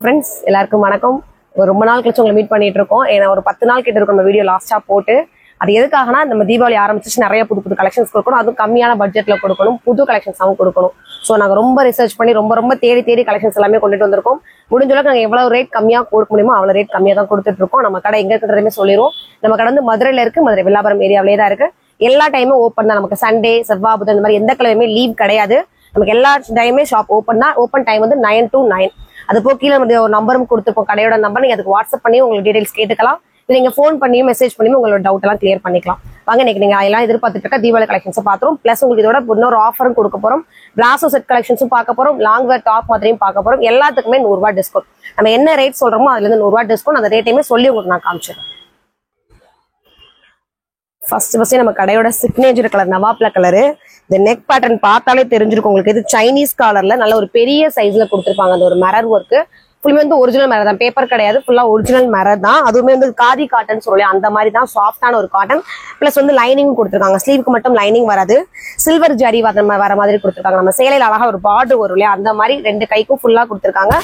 Friends எல்லாருக்கும் வணக்கம். ரொம்ப நாள் கழிச்சு உங்களை மீட் பண்ணிட்டு இருக்கோம். ஏன்னா ஒரு 10 நாள் கிட்ட இருக்கும் நம்ம வீடியோ லாஸ்டா போட்டு. அது எதுக்காகனா நம்ம தீபாவளி ஆரம்பிச்சு நிறைய புது புது கலெக்ஷன்ஸ் கொடுக்கணும், அதுவும் கம்மியான பட்ஜெட்ல கொடுக்கணும், புது கலெக்ஷன்ஸாகவும் கொடுக்கணும். ஸோ நாங்கள் ரொம்ப ரிசர்ச் பண்ணி ரொம்ப தேடி கலெக்ஷன்ஸ் எல்லாமே கொண்டுட்டு வந்திருக்கோம். முடிஞ்ச அளவுக்கு நாங்கள் எவ்வளவு ரேட் கம்மியாக கொடுக்க முடியுமோ அவ்வளோ ரேட் கம்மியாக தான் கொடுத்துட்டு இருக்கோம். நம்ம கடை எங்க இருக்கிறதுமே சொல்லிடுவோம். நம்ம கடை வந்து மதுரையில இருக்கு, மதுரை வில்லாபுரம் ஏரியாவிலே தான் இருக்கு. எல்லா டைமும் ஓப்பன் தான். நமக்கு சண்டே செவ்வாய் புதன் இந்த மாதிரி எந்த கிழமையுமே லீவ் கிடையாது. நமக்கு எல்லா டைமே ஷாப் ஓப்பன் தான். ஓப்பன் டைம் வந்து 9 to 9. அது போக கீழே ஒரு நம்பரும் கொடுத்துருப்போம், கடையோட நம்பர். நீங்க அதுக்கு வாட்ஸ்அப் பண்ணி உங்களுக்கு டீடைல்ஸ் கேட்டுக்கலாம். இல்லை நீங்க ஃபோன் பண்ணியும் மெசேஜ் பண்ணியும் உங்களோட டவுட் எல்லாம் கிளியர் பண்ணிக்கலாம். வாங்க, இன்னைக்கு நீங்க எல்லாம் எதிர்பார்த்துட்டு இருக்க தீபாவளி கலெக்ஷன்ஸ் பாத்துறோம். பிளஸ் உங்களுக்கு இதோட இன்னொரு ஆஃபரும் கொடுக்க போறோம். பிளாசோ செட் கலெக்ஷன்ஸும் பார்க்க போறோம், லாங் வேர் டாப் மாதிரியும் பார்க்க போறோம். எல்லாத்துக்குமே 100 ரூபாய் டிஸ்கவுண்ட். நம்ம என்ன ரேட் சொல்றோமோ அதுல இருந்து 100 ரூபாய் டிஸ்கவுண்ட். அந்த ரேட்டையுமே சொல்லி உங்களுக்கு நான் காமிச்சிடுறேன். ஃபர்ஸ்ட் நம்ம கடையோட சிக்னேச்சர் கலர் நவாப்ல கலரு. இந்த நெக் பேட்டர்ன் பார்த்தாலே தெரிஞ்சிருக்கும் உங்களுக்கு. இது சைனீஸ் காலர்ல நல்ல ஒரு பெரிய சைஸ்ல கொடுத்துருப்பாங்க. அந்த ஒரு மிரர் ஒர்க்கு ஃபுல்லுமே வந்து ஒரிஜினல் மிரர் தான், பேப்பர் கிடையாது, ஃபுல்லா ஒரிஜினல் மிரர் தான். அதுவுமே வந்து காதி காட்டன் சொல்லி அந்த மாதிரி தான், சாஃப்டான ஒரு காட்டன். பிளஸ் வந்து லைனிங் கொடுத்துருக்காங்க. ஸ்லீவுக்கு மட்டும் லைனிங் வராது, சில்வர் ஜரி வர மாதிரி கொடுத்துருக்காங்க. நம்ம சேலையில அழகா ஒரு பார்டர் வரும் இல்லையா, அந்த மாதிரி 2 கைக்கும் ஃபுல்லா கொடுத்துருக்காங்க.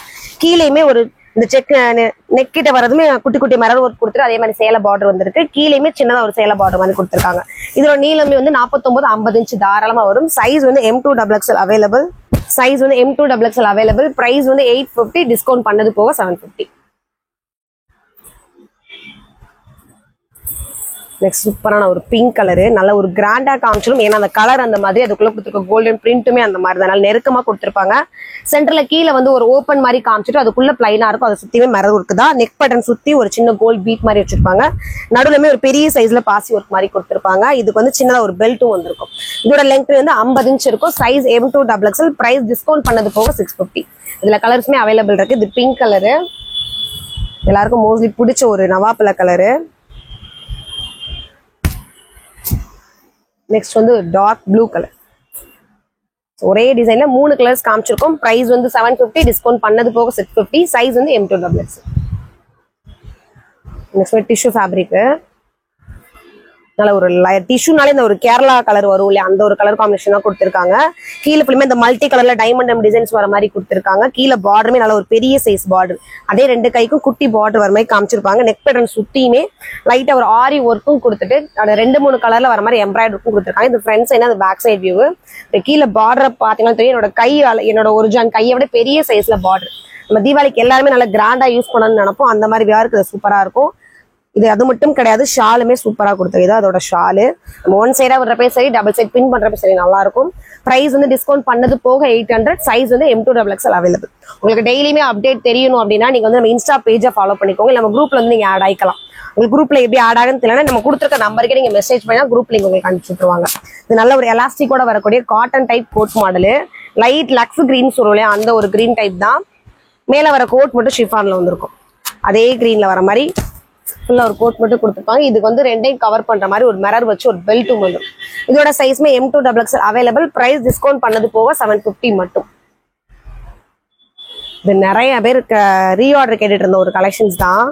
கீழேயுமே ஒரு இந்த செக் நெக் கிட்ட வரதுமே குட்டி குட்டி மிரர் ஒர்க் கொடுத்துட்டு அதே மாதிரி சேலை பார்டர் வந்திருக்கு. கீழேயுமே சின்னதா ஒரு சேலை பார்டர் வந்து கொடுத்துருக்காங்க. இதோட நீளமே வந்து 49-50 இன்ச் தாராளமா வரும். சைஸ் வந்து M2XXL அவைலபிள். சைஸ் வந்து M2XXL அவைலபிள். பிரைஸ் வந்து 850, டிஸ்கவுண்ட் பண்ணது போக 750. நெக்ஸ்ட் சூப்பரான ஒரு பிங்க் கலரு, நல்ல ஒரு கிராண்டா காமிச்சிடும். ஏன்னா அந்த கலர் அந்த மாதிரி, அதுக்குள்ள கொடுத்துருக்க கோல்டன் பிரிண்ட்டுமே அந்த மாதிரி தான், நெருக்கமா கொடுத்துருப்பாங்க. சென்டர்ல கீழே வந்து ஒரு ஓப்பன் மாதிரி காமிச்சிட்டு அதுக்குள்ள பிளைனா இருக்கும். அதை சுத்தியுமே மிரர் ஒர்க் தான். நெக் பட்டன் சுத்தி ஒரு சின்ன கோல்ட் பீட் மாதிரி வச்சிருப்பாங்க. நடுவுலமே ஒரு பெரிய சைஸ்ல பாசி ஒர்க் மாதிரி கொடுத்துருப்பாங்க. இதுக்கு வந்து சின்னதா ஒரு பெல்ட்டும் வந்திருக்கும். இதோட லெங்த் வந்து 50 இன்ச் இருக்கும். Size M2XXL. பிரைஸ் டிஸ்கவுண்ட் பண்ணது போக 650. இதுல கலர்ஸ்மே அவைலபிள் இருக்கு. இது பிங்க் கலரு, எல்லாருக்கும் மோஸ்ட்லி பிடிச்ச ஒரு நவாப்பழ கலரு. நெக்ஸ்ட் வந்து டார்க் ப்ளூ கலர். ஒரே டிசைன்ல 3 கலர்ஸ் காமிச்சிருக்கோம். பிரைஸ் வந்து 750, டிஸ்கவுண்ட் பண்ணது போக 650. சைஸ் வந்து M2XXL. நெக்ஸ்ட் டிஷ்யூ ஃபேப்ரிக், நல்ல ஒரு டிஷ்யூனாலே இந்த ஒரு கேரளா கலர் வரும் இல்லையா, அந்த ஒரு கலர் காம்பினேஷனா கொடுத்துருக்காங்க. கீழே ஃபுல்லுமே இந்த மல்டி கலர்ல டைமண்ட் டிசைன்ஸ் வர மாதிரி கொடுத்துருக்காங்க. கீழே பார்டருமே நல்ல ஒரு பெரிய சைஸ் பார்டர், அதே 2 கைக்கும் குட்டி பார்டர் வர மாதிரி காமிச்சிருப்பாங்க. நெக் பேட்டர்ன் சுத்தியுமே லைட்டா ஒரு ஆரி ஒர்க்கும் கொடுத்துட்டு அதை 2-3 கலர்ல வர மாதிரி எம்ப்ராய்டருக்கும் கொடுத்துருக்காங்க. இது ஃப்ரண்ட் சைடு, அது பேக் சைட் வியூ. கீழே பார்டர் பாத்தீங்கன்னா தெரியும், என்னோட ஒரிஜினல் கையை விட பெரிய சைஸ்ல பார்டர். நம்ம தீபாவளிக்கு எல்லாருமே நல்லா கிராண்டா யூஸ் பண்ணணும்னு நினைப்போம். அந்த மாதிரி வியாருக்கு சூப்பரா இருக்கும். இது அது மட்டும் கிடையாது, ஷாலுமே சூப்பரா கொடுத்துருக்கு. அதோட ஷாலு நம்ம 1 சைடா விடுறப்பே சரி, டபுள் சைட் பின் பண்றப்ப சரி நல்லா இருக்கும். பிரைஸ் வந்து டிஸ்கவுண்ட் பண்ணது போக 800. சைஸ் வந்து M2XXL அவைலபிள். உங்களுக்கு டெய்லியுமே அப்டேட் தெரியணும் அப்படின்னா நீங்க வந்து நம்ம இன்ஸ்டா பேஜை ஃபாலோ பண்ணிக்கோங்க. நம்ம குரூப்ல வந்து நீங்க ஆட் ஆயிக்கலாம். உங்களுக்கு குரூப்ல எப்படி ஆட் ஆகுன்னு தெரியல, நம்ம கொடுத்துருக்க நம்பருக்கே நீங்க மெசேஜ் பண்ணா குரூப் லிங்க் உங்களுக்கு அனுப்பிச்சுட்டுருவாங்க. இது நல்ல ஒரு எலாஸ்டிக்கோட வரக்கூடிய cotton type coat model. Light lux green சொல்லுவோம், அந்த ஒரு கிரீன் டைப் தான். மேல வர கோட் மட்டும் ஷிஃபான்ல வந்திருக்கும். அதே கிரீன்ல வர மாதிரி ஃபுல்லா ஒரு கோட் மட்டும் கொடுத்துருப்பாங்க. இதுக்கு வந்து 2டையும் கவர் பண்ற மாதிரி ஒரு மிரர் வச்சு ஒரு பெல்ட்டும் வந்துடும். இதோட சைஸ்மே M2XXL அவைலபிள். பிரைஸ் டிஸ்கவுண்ட் பண்ணது போக 750 மட்டும். இது நிறைய பேர் ரீஆர்டர் கேட்டுட்டு இருந்த ஒரு கலெக்ஷன்ஸ் தான்.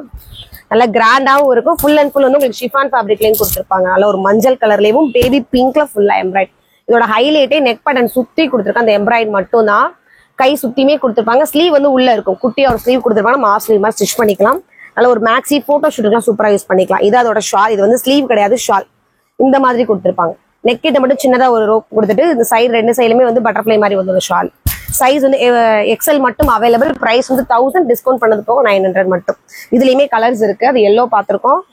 நல்ல கிராண்டாவும் இருக்கும். ஃபுல் அண்ட் ஃபுல் வந்து உங்களுக்கு ஷிஃபான் ஃபேப்ரிக்லயும் கொடுத்துருப்பாங்க. நல்ல ஒரு மஞ்சள் கலர்லயும் பேபி பிங்க்ல ஃபுல்லா எம்ப்ராய்ட். இதோட ஹைலைட்டே நெக் பட்டன் சுத்தி கொடுத்துருக்காங்க. அந்த எம்ப்ராய்ட் மட்டும் தான், கை சுத்தியுமே கொடுத்துருப்பாங்க. ஸ்லீவ் வந்து உள்ள இருக்கும், குட்டியா ஒரு ஸ்லீவ் கொடுத்துருப்பாங்க. நம்ம ஆஃப் ஸ்லீவ் மாதிரி ஸ்டிச் பண்ணிக்கலாம். நல்ல ஒரு மேக்ஸி போட்டோ ஷூட்டுக்குலாம் சூப்பரா யூஸ் பண்ணிக்கலாம். இது அதோட ஷால். இது வந்து ஸ்லீவ் கிடையாது, ஷால் இந்த மாதிரி கொடுத்துருப்பாங்க. நெக் கிட்ட மட்டும் சின்னதா ஒரு ரோப் கொடுத்துட்டு இந்த சைடு 2 சைடுலுமே வந்து பட்டர்ஃபிளை மாதிரி வந்து ஒரு ஷால். சைஸ் வந்து XL மட்டும் அவைலபிள். பிரைஸ் வந்து 1000, டிஸ்கவுண்ட் பண்ணது போக 900 மட்டும். இதுலயுமே கலர்ஸ் இருக்கு. அது எல்லோ பார்த்திருக்கோம்,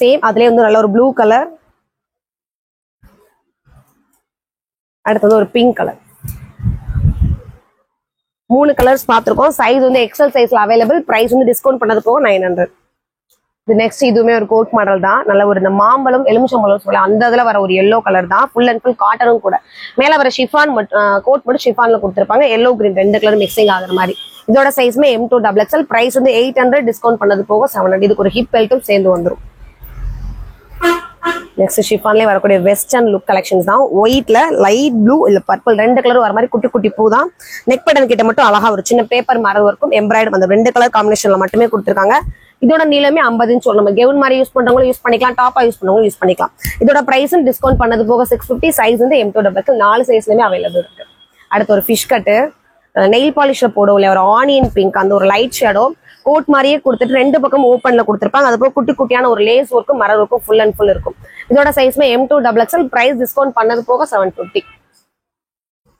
சேம் அதுலயே வந்து நல்ல ஒரு ப்ளூ கலர். அடுத்து வந்து ஒரு பிங்க் கலர். 3 கலர்ஸ் பார்த்திருக்கோம். சைஸ் வந்து XL சைஸ்ல அவைலபிள். பிரைஸ் வந்து டிஸ்கவுண்ட் பண்ணது போக 900. இது நெக்ஸ்ட் இதுவுமே ஒரு கோட் மாடல் தான். நல்ல ஒரு இந்த மாம்பழம் எலுமிச்சம்பழம் சொல்ல அந்த இதுல வர ஒரு எல்லோ கலர் தான். ஃபுல் அண்ட் ஃபுல் காட்டனும் கூட. மேல வர ஷிஃபான் கோட் மட்டும் ஷிஃபான்ல கொடுத்துருப்பாங்க. எல்லோ கிரீன் 2 கலர் மிக்சிங் ஆகுற மாதிரி. இதோட சைஸ்மே M2XXL. பிரைஸ் வந்து 800, டிஸ்கவுண்ட் பண்ணது போக 700. இதுக்கு ஒரு ஹிப் பெல்ட்டும் சேர்ந்து வந்துடும். நெக்ஸ்ட் ஷிஃபான்லயே வரக்கூடிய வெஸ்டர்ன் லுக் கலெக்ஷன்ஸ் தான். ஒயிட்ல லைட் ப்ளூ இல்ல பர்பிள் 2 கலர் வர மாதிரி குட்டி குட்டி பூ தான். நெக் பட்டன் கிட்ட மட்டும் அழகா ஒரு சின்ன பேப்பர் மரம் இருக்கும், எம்ப்ராய்டு அந்த 2 கலர் காம்பினேஷன்ல மட்டுமே கொடுத்துருக்காங்க. இதோட நீளமே 50 இன்ச். நம்ம கெவுன் மாதிரி யூஸ் பண்றவங்களும் யூஸ் பண்ணிக்கலாம், டாப்பா யூஸ் பண்ணவங்களும் யூஸ் பண்ணிக்கலாம். இதோட பிரைஸும் டிஸ்கவுண்ட் பண்ணது போக 650. சைஸ் வந்து M2XXL. 4 சைஸ்லயுமே அவைலபிள் இருக்கு. அடுத்து ஒரு ஃபிஷ் கட்டு, நெயில் பாலிஷ்ல போடும் இல்லையா ஒரு ஆனியன் பிங்க், அந்த ஒரு லைட் ஷேடோ கோட் மாதிரியே கொடுத்துட்டு 2 பக்கம் ஓப்பன்ல கொடுத்துருப்பாங்க. அது போக குட்டி குட்டியான ஒரு லேஸ் ஒர்க்கும் மர ஒர்க்கும் ஃபுல் அண்ட் ஃபுல் இருக்கும். இதோட சைஸ்மே M2XXL, பிரைஸ் டிஸ்கவுண்ட் பண்ணது போக 750.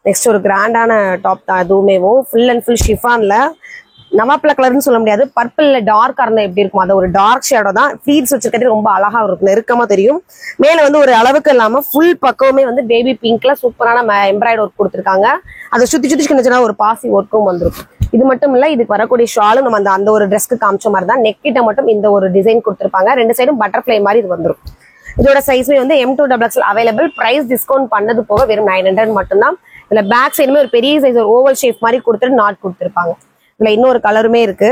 நெக்ஸ்ட் ஒரு கிராண்டான டாப் தான், அதுவுமே ஃபுல் அண்ட் ஃபுல் ஷிஃபான்ல நவாப்ல கலர்னு சொல்ல முடியாது, பர்பிள்ல டார்க்கா இருந்தா எப்படி இருக்கும், அது ஒரு டார்க் ஷேடோ தான். ஃப்ளீட்ஸ் வச்சிருக்கிறது ரொம்ப அழகா இருக்கும், நெருக்கமா தெரியும். மேல வந்து ஒரு அளவுக்கு இல்லாம ஃபுல் பக்கவுமே வந்து பேபி பிங்க்ல சூப்பரான எம்ப்ராய்டரி ஒர்க் கொடுத்துருக்காங்க. அதை சுத்தி சுத்தி சின்ன ஒரு பாசி ஒர்க்கும் வந்துருக்கும். இது மட்டும் இல்ல, இதுக்கு வரக்கூடிய ஷாலும் நம்ம அந்த ஒரு ட்ரெஸ்க்கு காமிச்ச மாதிரி தான். நெக் கிட்ட மட்டும் இந்த ஒரு டிசைன் கொடுத்துருப்பாங்க. 2 சைடும் பட்டர்ஃபிளை மாதிரி இது வந்துடும். இதோட சைஸ்மே வந்து M2XXL அவைலபிள், பிரைஸ் டிஸ்கவுண்ட் பண்ணது போக வெறும் 900 மட்டும்தான். இதுல பேக் சைடுமே ஒரு பெரிய சைஸ் ஒரு ஓவல் ஷேப் மாதிரி கொடுத்துட்டு நாட் கொடுத்துருப்பாங்க. இதுல இன்னொரு கலருமே இருக்கு,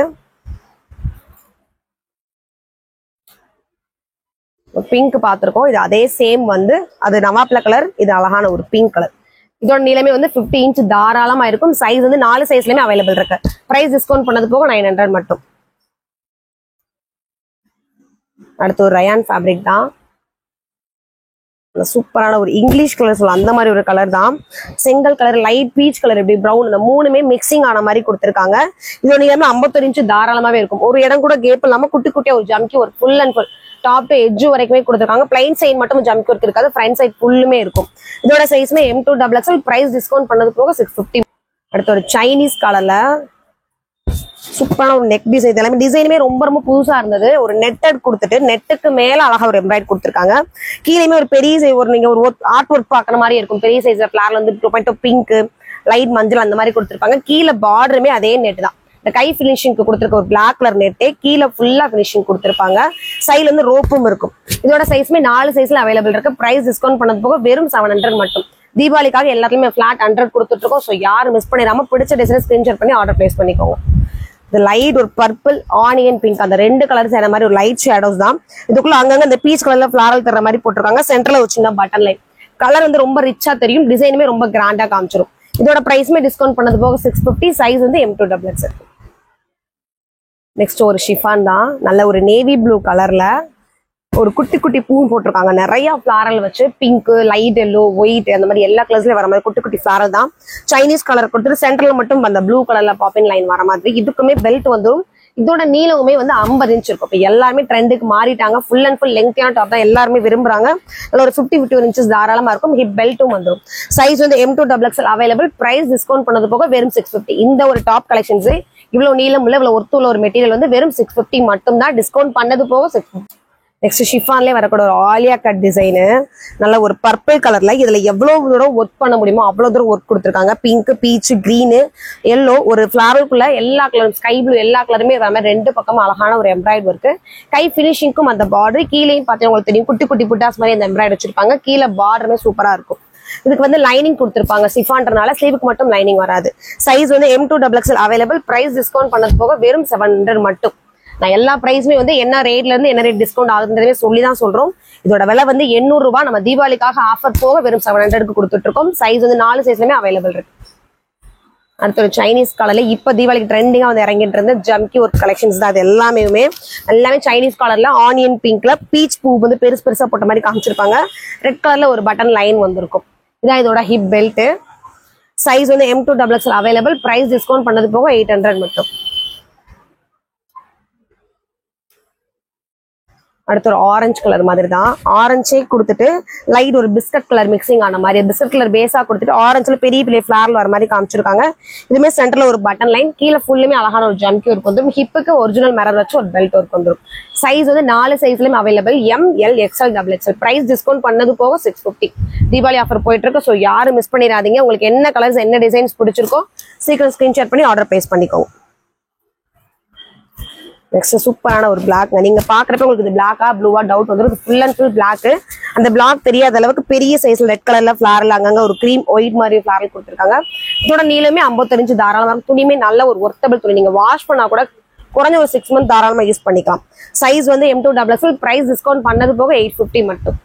பிங்க் பார்த்திருக்கோம். இது அதே சேம் வந்து அது நவாப்ல கலர், இது அழகான ஒரு பிங்க் கலர். இதோட நீளமே வந்து 50 இன்ச் தாராளமா இருக்கும். சைஸ் வந்து 4 சைஸ்லயுமே அவைலபிள் இருக்கு. பிரைஸ் டிஸ்கவுண்ட் பண்ணது போக 900 மட்டும். அடுத்து ஒரு ரயான் ஃபேப்ரிக் தான், சூப்பரான ஒரு இங்கிலீஷ் கலர் சொல்லலாம், அந்த மாதிரி ஒரு கலர் தான். செங்கல் கலர், லைட் பீச் கலர், இப்படி ப்ரௌன், இந்த மூணுமே மிக்சிங் ஆன மாதிரி கொடுத்துருக்காங்க. இதோட நீளமே 51 இன்ச் தாராளமாவே இருக்கும். ஒரு இடம் கூட கேப் இல்லாம குட்டி குட்டியா ஒரு ஜம்கி ஒரு full and full top to edge வரைக்குமே கொடுத்துருக்காங்க. பிளைன் சைட் மட்டும் ஜம்கி ஒர்க் இருக்காது, ஃப்ரண்ட் சைட் ஃபுல்லுமே இருக்கும். இதோட சைஸ்மே M2XXL, பிரைஸ் டிஸ்கவுண்ட் பண்ணது போக 650. அடுத்து ஒரு சைனீஸ் கலர்ல சூப்பரான ஒரு நெக் டிசைன். எல்லாமே டிசைனுமே ரொம்ப ரொம்ப புதுசா இருந்தது. ஒரு நெட்டட் கொடுத்துட்டு நெட்டுக்கு மேல அழகா ஒரு எம்ப்ராய்டரி கொடுத்துருக்காங்க. கீழேயுமே ஒரு பெரிய சைஸ் ஒரு நீங்க ஒரு ஆர்ட் ஒர்க் பாக்குற மாதிரி இருக்கும். பெரிய சைஸ் பிளார்ல வந்து டொமேட்டோ பிங்க், லைட் மஞ்சள் அந்த மாதிரி கொடுத்துருப்பாங்க. கீழே பார்டருமே அதே நெட் தான். இந்த கை பினிஷிங்க்கு கொடுத்துருக்க ஒரு பிளாக் கலர் நெட்டே கீழே ஃபுல்லா பினிஷிங் கொடுத்துருப்பாங்க. சைட்ல வந்து ரோப்பும் இருக்கும். இதோட சைஸ்மே 4 சைஸ்ல அவைலபிள் இருக்கு. பிரைஸ் டிஸ்கவுண்ட் பண்ணது போக வெறும் 700 மட்டும். தீபாவளிக்காக எல்லாத்துலயுமே ஃபிளாட் 100 கொடுத்துட்டு இருக்கோம். ஸோ யாரும் மிஸ் பண்ணிடாம பிடிச்ச டிசைன் ஸ்கிரீன்ஷாட் பண்ணி ஆர்டர் பிளேஸ் பண்ணிக்கோங்க. இந்த லைட் ஒரு பர்பிள், ஆனியன் பிங்க், அந்த 2 கலர்ஸ் அந்த மாதிரி ஒரு லைட் ஷேடோஸ் தான். இதுக்குள்ள அங்கங்க இந்த பீச் கலர்ல ஃபிளாரல் தர மாதிரி போட்டிருக்காங்க. சென்டர்ல ஒரு சின்ன பட்டன் லைன். கலர் வந்து ரொம்ப ரிச்சா தெரியும், டிசைனுமே ரொம்ப கிராண்டா காமிச்சிடும். இதோட பிரைஸ்மே டிஸ்கவுண்ட் பண்ணது போக 650. சைஸ் வந்து M2XXL. நெக்ஸ்ட் ஒரு ஷிஃபான் தான், நல்ல ஒரு நேவி ப்ளூ கலர்ல ஒரு குட்டி குட்டி பூ போட்டிருக்காங்க. நிறைய ஃபிளாரல் வச்சு பிங்க், லைட் எல்லோ, ஒயிட் அந்த மாதிரி எல்லா கலர்ஸ்லயும் வர மாதிரி குட்டி குட்டி ஃபிளாரல் தான். சைனீஸ் கலர் கொடுத்துட்டு சென்டர்ல மட்டும் அந்த ப்ளூ கலர்ல பாப்பிங் லைன் வர மாதிரி. இதுக்குமே பெல்ட் வந்துடும். இதோட நீளமுமே வந்து 50 இன்ச் இருக்கும். இப்போ எல்லாருமே ட்ரெண்டுக்கு மாறிட்டாங்க. ஃபுல் அண்ட் ஃபுல் லெங்க்தியான டாப் தான் எல்லாருமே விரும்புறாங்க. அதில் ஒரு 50-51 இன்ச்சஸ் தாராளமா இருக்கும். ஹிப் பெல்ட்டும் வந்துடும். சைஸ் வந்து M2XXL அவைலபிள். பிரைஸ் டிஸ்கவுண்ட் பண்ணது போக வெறும் 650. இந்த ஒரு டாப் கலெக்ஷன்ஸ் இவ்வளவு நீளம் உள்ள இவ்வளவு ஒர்த்து உள்ள ஒரு மெட்டீரியல் வந்து வெறும் 650 மட்டும் தான். டிஸ்கவுண்ட் பண்ணது போக 650. நெக்ஸ்ட் ஷிஃபான்லேயே வரக்கூடிய ஒரு ஆலியா கட் டிசைனு, நல்ல ஒரு பர்பிள் கலர்ல. இதுல எவ்வளவு தூரம் ஒர்க் பண்ண முடியுமோ அவ்வளவு தூரம் ஒர்க் கொடுத்துருக்காங்க. பிங்க், பீச், கிரீனு, எல்லோ, ஒரு ஃபிளாரலுக்குள்ள எல்லா கலரும், ஸ்கை ப்ளூ எல்லா கலருமே வர மாதிரி 2 பக்கமும் அழகான ஒரு எம்ப்ராய்டரி ஒர்க்கு. கை பினிஷிங்க்கும் அந்த பார்டர் கீழேயும் பார்த்தீங்கன்னா உங்களுக்கு தெரியும், குட்டி குட்டி புட்டாஸ் மாதிரி அந்த எம்ப்ராய்டரி வச்சிருப்பாங்க. கீழே பார்டருமே சூப்பரா இருக்கும். இதுக்கு வந்து லைனிங் கொடுத்துருப்பாங்க. சிஃபான்றனால ஸ்லீவுக்கு மட்டும் லைனிங் வராது. சைஸ் வந்து M2XXL அவைலபிள். பிரைஸ் டிஸ்கவுண்ட் பண்ணது போக வெறும் 700 மட்டும். நான் எல்லா பிரைஸுமே வந்து என்ன ரேட்ல இருந்து என்ன ரேட் டிஸ்கவுண்ட் ஆகுதுன்றதே சொல்லி தான் சொல்றோம். இதோட விலை வந்து 800 ரூபாய். நம்ம தீபாவளிக்காக ஆஃபர் போக வெறும் 700க்கு கொடுத்துட்டு இருக்கோம். சைஸ் வந்து 4 சைஸ்லயுமே அவைலபிள் இருக்கு. அடுத்த ஒரு சைனீஸ் கலர்ல இப்ப தீபாவளிக்கு ட்ரெண்டிங்கா வந்து இறங்கிட்டு இருந்த ஜம்கி ஒர்க் கலெக்ஷன்ஸ் தான். அது எல்லாமே சைனீஸ் கலர்ல ஆனியன் பிங்க்ல பீச் பூ வந்து பெருசு பெருசா போட்ட மாதிரி காமிச்சிருப்பாங்க. ரெட் கலர்ல ஒரு பட்டன் லைன் வந்திருக்கும். இதான் இதோட ஹிப் பெல்ட். சைஸ் வந்து M2XXL அவைலபிள். பிரைஸ் டிஸ்கவுண்ட் பண்ணது போக 800 மட்டும். அடுத்து ஒரு ஆரஞ்சு கலர் மாதிரி தான். ஆரஞ்சே கொடுத்துட்டு லைட் ஒரு பிஸ்கட் கலர் மிக்சிங் ஆன மாதிரி, பிஸ்கட் கலர் பேஸா கொடுத்துட்டு ஆரஞ்சுல பெரிய பெரிய ஃபிளார்ல வர மாதிரி காமிச்சிருக்காங்க. இதுமே சென்டர்ல ஒரு பட்டன் லைன், கீழே ஃபுல்லுமே அழகான ஒரு ஜம்கி ஒர்க் வந்துடும். ஹிப்புக்கு ஒரிஜினல் மிரர் வச்சு ஒரு பெல்ட் ஒர்க் வந்துடும். சைஸ் வந்து 4 சைஸ்லயும் available. M, L, XL, XXL. Price discount பண்ணது போக 650. தீபாவளி ஆஃபர் போயிட்டு இருக்கு. ஸோ யாரும் மிஸ் பண்ணிடாதீங்க. உங்களுக்கு என்ன கலர்ஸ் என்ன டிசைன்ஸ் பிடிச்சிருக்கோ சீக்கிரம் ஸ்கிரீன்ஷாட் பண்ணி ஆர்டர் பிளேஸ் பண்ணிக்கோங்க. நெக்ஸ்ட் சூப்பரான ஒரு பிளாக். நீங்க பாக்குறப்ப உங்களுக்கு இது பிளாக்கா ப்ளூவா டவுட் வந்துடும். Full and full black. அந்த பிளாக் தெரியாத அளவுக்கு பெரிய சைஸ்ல ரெட் கலர்ல ஃபிளாரல், அங்கங்க ஒரு கிரீம் ஒயிட் மாதிரி ஃபிளாரல் கொடுத்துருக்காங்க. இதோட நீளமே 50 இன்ச் தாராளமா. துணியுமே நல்ல ஒரு ஒர்த்தபிள் துணி. நீங்க வாஷ் பண்ணா கூட குறைஞ்ச ஒரு 6 மந்த் தாராளமா யூஸ் பண்ணிக்கலாம். சைஸ் வந்து M2XXL. பிரைஸ் டிஸ்கவுண்ட் பண்ணது போக 850 மட்டும்.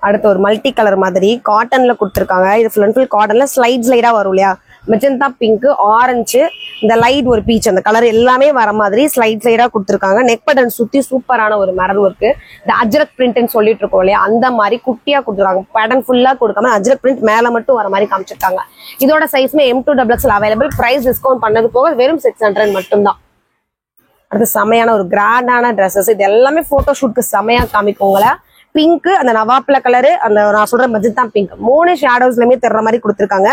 அடுத்து ஒரு மல்டி கலர் மாதிரி காட்டன்ல கொடுத்துருக்காங்க. இது ஃபுல் அண்ட் ஃபுல் காட்டன்ல ஸ்லைடா வரும் இல்லையா, மெஜந்தா பிங்க், ஆரஞ்சு, இந்த லைட் ஒரு பீச், அந்த கலர் எல்லாமே வர மாதிரி ஸ்லைடா கொடுத்துருக்காங்க. நெக் பட்டன் சுத்தி சூப்பரான ஒரு மிரர் ஒர்க். இந்த அஜ்ரக் பிரிண்ட்னு சொல்லிட்டு இருக்கோம் இல்லையா, அந்த மாதிரி குட்டியா கொடுத்துருக்காங்க. பேட்டர்ன் ஃபுல்லா கொடுக்காம அஜ்ரக் பிரிண்ட் மேல மட்டும் வர மாதிரி காமிச்சிருக்காங்க. இதோட சைஸ்மே M2XL அவைலபிள். பிரைஸ் டிஸ்கவுண்ட் பண்ணது போக வெறும் 600 மட்டும்தான். அடுத்து செமையான ஒரு கிராண்டான ட்ரெஸ்ஸஸ். இது எல்லாமே போட்டோ ஷூட்க்கு செமையா காமிக்குங்களா. பிங்க், அந்த நவாப்ல கலரு, அந்த நான் சொல்ற மெஜந்தா பிங்க், 3 ஷேடோஸ்லயுமே தெர்ற மாதிரி கொடுத்துருக்காங்க.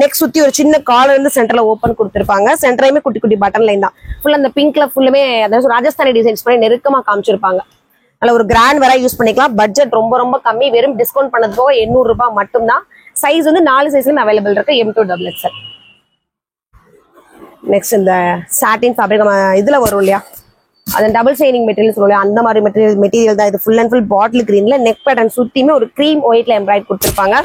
நெக் சுத்தி ஒரு சின்ன காலர் வந்து சென்டர்ல ஓப்பன் கொடுத்துருப்பாங்க. சென்டரையுமே குட்டி குட்டி பட்டன் லைன் தான். ஃபுல்லா அந்த பிங்க்ல ஃபுல்லுமே அதாவது ராஜஸ்தானி டிசைன்ஸ் பண்ணி நெருக்கமா காமிச்சிருப்பாங்க. நல்ல ஒரு கிராண்ட் வேற யூஸ் பண்ணிக்கலாம். பட்ஜெட் ரொம்ப ரொம்ப கம்மி. வெறும் டிஸ்கவுண்ட் பண்ணது போக 800 ரூபாய் மட்டும்தான். சைஸ் வந்து 4 சைஸ்லயும் அவைலபிள் இருக்கு. M2XL. நெக்ஸ்ட் இந்த சாட்டின் ஃபேப்ரிக் இதுல வரும் இல்லையா, அது டபுள் ஷைனிங் மெட்டீரியல் சொல்லுவோம், அந்த மாதிரி மெட்டீரியல் தான் இது. ஃபுல் அண்ட் ஃபுல் பாட்டில் கிரீன்ல நெக் பேட்டர்ன் சுத்தியுமே ஒரு கிரீம் ஒயிட்ல எம்ப்ராய்ட் கொடுத்துருப்பாங்க.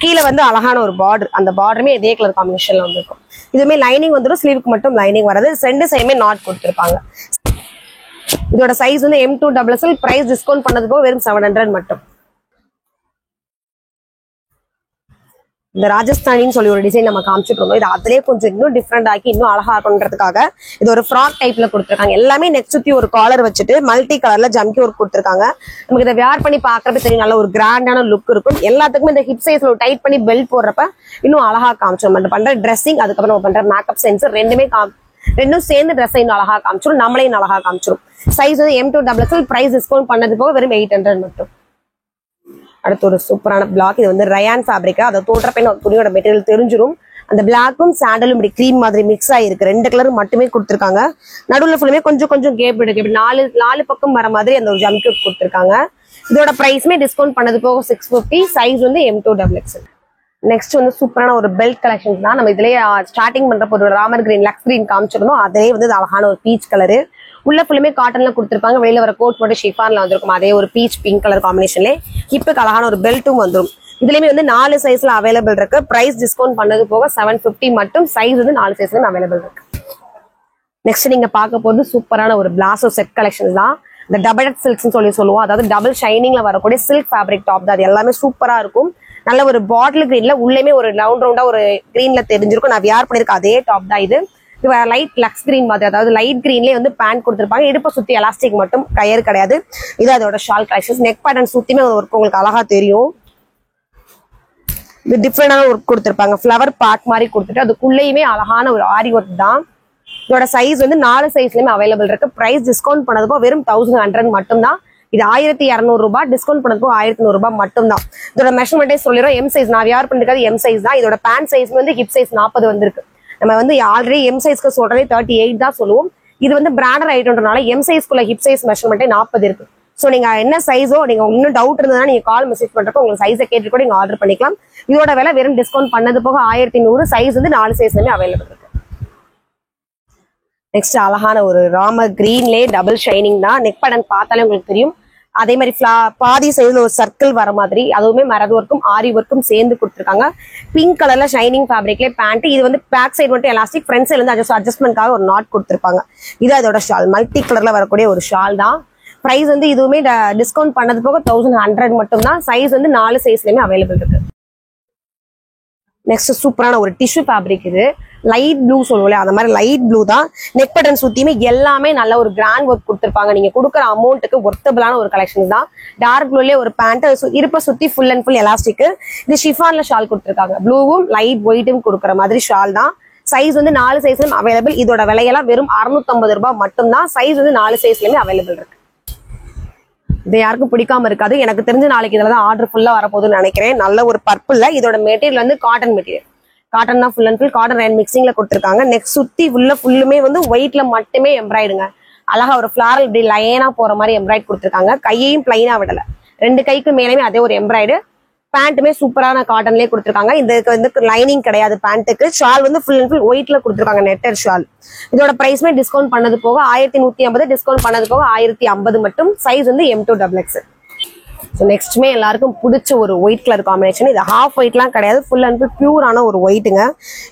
கீழே வந்து அழகான ஒரு பார்டர், அந்த பார்டருமே இதே கலர் காம்பினேஷன்ல வந்துருக்கும். இதுவுமே லைனிங் வந்துடும், ஸ்லீவுக்கு மட்டும் லைனிங் வராது. ரெண்டு சைடுமே நாட் கொடுத்துருப்பாங்க. இதோட சைஸ் வந்து M2XL. பிரைஸ் டிஸ்கவுண்ட் பண்ணது போக வெறும் 700 மட்டும். இந்த ராஜஸ்தானின்னு சொல்லி ஒரு டிசைன் நம்ம காமிச்சிட்டு இருந்தோம். இது அதிலே கொஞ்சம் இன்னும் டிஃப்ரெண்ட் ஆக்கி இன்னும் அழகா இருக்குன்றதுக்காக இது ஒரு ஃப்ராக் டைப்ல கொடுத்துருக்காங்க. எல்லாமே நெக் சுத்தி ஒரு காலர் வச்சுட்டு மல்டி கலர்ல ஜம்கி ஒர்க் கொடுத்துருக்காங்க. நமக்கு இதை வேர் பண்ணி பாக்குறப்ப தெரியும், நல்ல ஒரு கிராண்டான லுக் இருக்கும். எல்லாத்துக்குமே இந்த ஹிப் சைஸ்ல டைட் பண்ணி பெல்ட் போடுறப்ப இன்னும் அழகா காமிச்சோம். நம்ம பண்ற ட்ரெஸ்ஸிங், அதுக்கப்புறம் நம்ம பண்ற மேக்கப் சென்ஸ் ரெண்டும் சேர்ந்து ட்ரெஸ் இன்னும் அழகா காமிச்சிடும், நம்மளையும் அழகா காமிச்சிடும். சைஸ் வந்து M2XL. பிரைஸ் டிஸ்கவுண்ட் பண்ணது போக வெறும் 800 மட்டும். அடுத்து ஒரு சூப்பரான பிளாக். இது வந்து ரயான் ஃபேப்ரிக். அதை தோற்றப்ப துணியோட மெட்டீரியல் தெரிஞ்சிடும். அந்த பிளாக்கும் சாண்டலும் இப்படி கிரீம் மாதிரி மிக்ஸ் ஆயிருக்கு. 2 கலர் மட்டுமே கொடுத்துருக்காங்க. நடுவில் ஃபுல்லுமே கொஞ்சம் கொஞ்சம் கேப் இருக்கு. இப்படி 4 பக்கம் வர மாதிரி அந்த ஒரு ஜம்கி கொடுத்துருக்காங்க. இதோட பிரைஸ்மே டிஸ்கவுண்ட் பண்ணது போக 650. சைஸ் வந்து M2XL. நெக்ஸ்ட் வந்து சூப்பரான ஒரு பெல்ட் கலெக்ஷன் தான். நம்ம இதுலயே ஸ்டார்டிங் பண்றப்போ ஒரு ராமர் கிரீன், லக்ஸ் கிரீன் காமிச்சிருந்தோம். அதே வந்து அழகான ஒரு பீச் கலரு. உள்ள ஃபுல்லுமே காட்டன்ல கொடுத்துருப்பாங்க. வெளியில வர கோட் மட்டும் ஷிஃபான்ல வந்திருக்கும். அதே ஒரு பீச் பிங்க் கலர் காம்பினேஷன்ல ஹிப்புக்கு அழகான ஒரு பெல்ட்டும் வந்துடும். இதுலயுமே வந்து 4 சைஸ்ல அவைலபிள் இருக்கு. பிரைஸ் டிஸ்கவுண்ட் பண்ணது போக 750 மட்டும். சைஸ் வந்து 4 சைஸ்ல அவைலபிள் இருக்கு. நெக்ஸ்ட் நீங்க பார்க்க போறது சூப்பரான ஒரு பிளாசோ செட் கலெக்ஷன் தான். இந்த டபுள் சில்க்ஸ் சொல்லுவோம். அதாவது டபுள் ஷைனிங்ல வரக்கூடிய சில்க் ஃபேப்ரிக் டாப் தான். அது எல்லாமே சூப்பரா இருக்கும். நல்ல ஒரு பாட்டில் கிரீன்ல உள்ளேயுமே ஒரு ரவுண்டா ஒரு கிரீன்ல தெரிஞ்சிருக்கும். நான் வியர் பண்ணிருக்கேன் அதே டாப் தான் இது. லைட் லக்ஸ் கிரீன் மாதிரி, அதாவது லைட் கிரீன்லயே வந்து பேண்ட் கொடுத்துருப்பாங்க. இடுப்பை சுத்தி எலாஸ்டிக் மட்டும், கயர் கிடையாது. இது அதோட ஷால் கலெக்ஷன்ஸ். நெக் பேட்டர்ன் சுத்தியுமே ஒர்க் உங்களுக்கு அழகா தெரியும். இது டிஃப்ரெண்டான ஒர்க் கொடுத்துருப்பாங்க. ஃபிளவர் பார்ட் மாதிரி கொடுத்துட்டு அதுக்குள்ளேயுமே அழகான ஒரு ஆரி ஒர்க் தான். இதோட சைஸ் வந்து 4 சைஸ்லயுமே அவைலபிள் இருக்கு. பிரைஸ் டிஸ்கவுண்ட் பண்ணதுப்போ வெறும் 1100 மட்டும் தான். இது 1200 ரூபாய். டிஸ்கவுண்ட் பண்ணதுப்போ 1100 ரூபாய் மட்டும் தான். இதோட மெஷர்மெண்டே சொல்லிடுறோம். M சைஸ் நான் வியர் பண்ணிருக்காது M சைஸ் தான். இதோட பேண்ட் சைஸ் வந்து ஹிப் சைஸ் 40 வந்திருக்கு. நம்ம வந்து ஆல்ரெடி M சைஸ்க்கு சொல்றதே 38 தான் சொல்லுவோம். இது வந்து பிராண்டட் ஐட்டம்ன்றனால M சைஸ்க்குள்ள ஹிப் சைஸ் மெஷர்மெண்டே 40 இருக்கு. ஸோ நீங்க என்ன சைஸோ, நீங்க இன்னும் டவுட் இருந்ததுன்னா நீங்க கால் மெசேஜ் பண்றப்போ உங்களுக்கு சைஸை கேட்டு கூட நீங்க ஆர்டர் பண்ணிக்கலாம். இதோட விலை வெறும் டிஸ்கவுண்ட் பண்ணது போக 1100. சைஸ் வந்து 4 சைஸ்லயுமே அவைலபிள் இருக்கு. நெக்ஸ்ட் அழகான ஒரு ராமர் கிரீன்லே டபுள் ஷைனிங் தான். நெக் பேட்டர்ன் பார்த்தாலே உங்களுக்கு தெரியும். அதே மாதிரி பாதி சைடுல ஒரு சர்க்கிள் வர மாதிரி, அதுவுமே மரது ஒர்க்கும் ஆரி ஒர்க்கும் சேர்ந்து கொடுத்துருக்காங்க. பிங்க் கலர்ல ஷைனிங் ஃபேப்ரிக்ல பேண்ட். இது வந்து பேக் சைடு மட்டும் எலாஸ்டிக், ஃப்ரண்ட் சைடுல வந்து அட்ஜஸ்ட்மெண்ட்காக ஒரு நாட் கொடுத்துருப்பாங்க. இது அதோட ஷால், மல்டி கலர்ல வரக்கூடிய ஒரு ஷால் தான். பிரைஸ் வந்து இதுவுமே டிஸ்கவுண்ட் பண்ணது போக 1100 மட்டும் தான். சைஸ் வந்து 4 சைஸ்லயுமே அவைலபிள் இருக்கு. நெக்ஸ்ட் சூப்பரான ஒரு டிஷ்யூ ஃபேப்ரிக். இது லைட் ப்ளூ சொல்லுவோம், அந்த மாதிரி லைட் ப்ளூ தான். நெக் பட்டன் சுத்தியுமே எல்லாமே நல்ல ஒரு கிராண்ட் ஒர்க் கொடுத்துருப்பாங்க. நீங்க கொடுக்குற அமௌண்ட்டுக்கு ஒர்த்தபிளான ஒரு கலெக்ஷன் தான். டார்க் ப்ளூலயே ஒரு பேண்ட், இருப்ப சுத்தி ஃபுல் அண்ட் ஃபுல் எலாஸ்டிக். இது ஷிஃபான்ல ஷால் கொடுத்துருக்காங்க. ப்ளூவும் லைட் ஒயிட்டும் கொடுக்குற மாதிரி ஷால் தான். சைஸ் வந்து 4 சைஸ்லயும் அவைலபிள். இதோட விலையெல்லாம் வெறும் 650 ரூபாய் மட்டும் தான். சைஸ் வந்து 4 சைஸ்லயுமே அவைலபிள் இருக்கு. இது யாருக்கும் பிடிக்காம இருக்காது. எனக்கு தெரிஞ்சு நாளைக்கு இதுல தான் ஆர்டர் ஃபுல்லா வரப்போகுதுன்னு நினைக்கிறேன். நல்ல ஒரு பர்பிள்ல. இதோட மெட்டீரியல் வந்து காட்டன் மெட்டீரியல். காட்டன் தான் full and full. Cotton and மிக்சிங்ல கொடுத்துருக்காங்க. நெக்ஸ்ட் சுத்தி ஃபுல்லுமே வந்து ஒயிட்ல மட்டுமே எம்ப்ராய்டுங்க. அழகா ஒரு ஃபிளாரல் இப்படி லைனா போற மாதிரி எம்ப்ராய்டு கொடுத்துருக்காங்க. கையையும் பிளைனா விடல. 2 கைக்கு மேலேயுமே அதே ஒரு எம்ப்ராய்டு. பேண்ட்டுமே சூப்பரான காட்டன்லயே கொடுத்துருக்காங்க. இதுக்கு வந்து லைனிங் கிடையாது பேண்ட்டுக்கு. ஷால் வந்து ஃபுல் அண்ட் ஃபுல் ஒயிட்ல கொடுத்துருக்காங்க, நெட்டர் ஷால். இதோட பிரைஸ்மே டிஸ்கவுண்ட் பண்ணது போக 1150, டிஸ்கவுண்ட் பண்ணது போக 1050 மட்டும். சைஸ் வந்து M2XL. ஸோ நெக்ஸ்ட்டுமே எல்லாருக்கும் பிடிச்ச ஒரு ஒயிட் கலர் காம்பினேஷன். இது ஹாஃப் ஒயிட்லாம் கிடையாது, ஃபுல் அண்ட் ஃபுல் பியூரான ஒரு ஒயிட்டுங்க.